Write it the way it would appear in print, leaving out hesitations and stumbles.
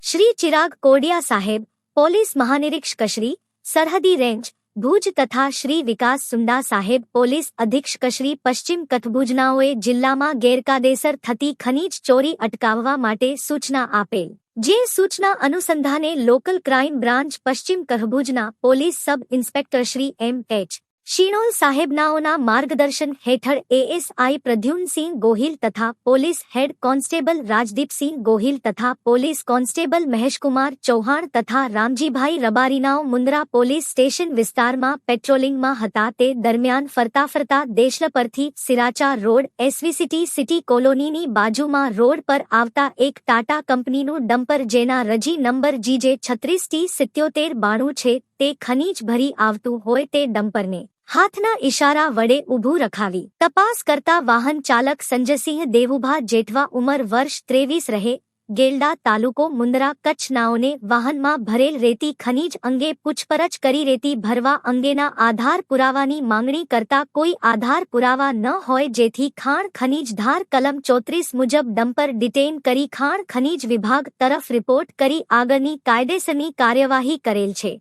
શ્રી ચિરાગ કોડિયા સાહેબ, પોલીસ મહાનિરીક્ષક શ્રી, સરહદી રેન્જ, ભુજ તથા શ્રી વિકાસ સુંડા સાહેબ, પોલીસ અધિક્ષક શ્રી, પશ્ચિમ કચ્છ ભુજનાઓએ જિલ્લામાં ગેરકાયદેસર થતી ખનીજ ચોરી અટકાવવા માટે સૂચના આપેલ. જે સૂચના અનુસંધાને લોકલ ક્રાઇમ બ્રાન્ચ પશ્ચિમ કચ્છ ભુજના police sub inspector Shri M H. Shinol સાહેબનાઓના માર્ગદર્શન હેઠળ એએસઆઈ પ્રદ્યુમ્નસિંહ ગોહિલ તથા police head constable Rajdeepsinh Gohil તથા પોલીસ કોન્સ્ટેબલ મહેશકુમાર ચૌહાણ તથા રામજીભાઈ રબારીનાઓ મુન્દ્રા પોલીસ સ્ટેશન વિસ્તારમાં પેટ્રોલિંગમાં હતા તે દરમિયાન ફરતા દેશલપરથી સિરાચા રોડ એસવીસીટી સિટી કોલોનીની બાજુમાં રોડ પર આવતા એક ટાટા કંપનીનું ડમ્પર જેના રજી નંબર GJ 36T7792 છે તે ખનીજ ભરી આવતું હોય તે ડમ્પરને હાથના ઇશારા વડે ઊભું રખાવી તપાસ કરતા વાહન ચાલક સંજયસિંહ દેવુભા જેઠવા ઉંમર વર્ષ 23 રહે ગેલડા તાલુકો મુન્દ્રા કચ્છ નાઓને વાહનમાં ભરેલ રેતી ખનીજ અંગે પૂછપરછ કરી રેતી ભરવા અંગેના આધાર પુરાવાની માંગણી કરતા કોઈ આધાર પુરાવા ન હોય જેથી ખાણ ખનીજ ધાર કલમ 34 મુજબ ડમ્પર ડિટેઇન કરી ખાણ ખનીજ વિભાગ તરફ રિપોર્ટ કરી આગળની કાયદેસરની કાર્યવાહી કરેલ છે.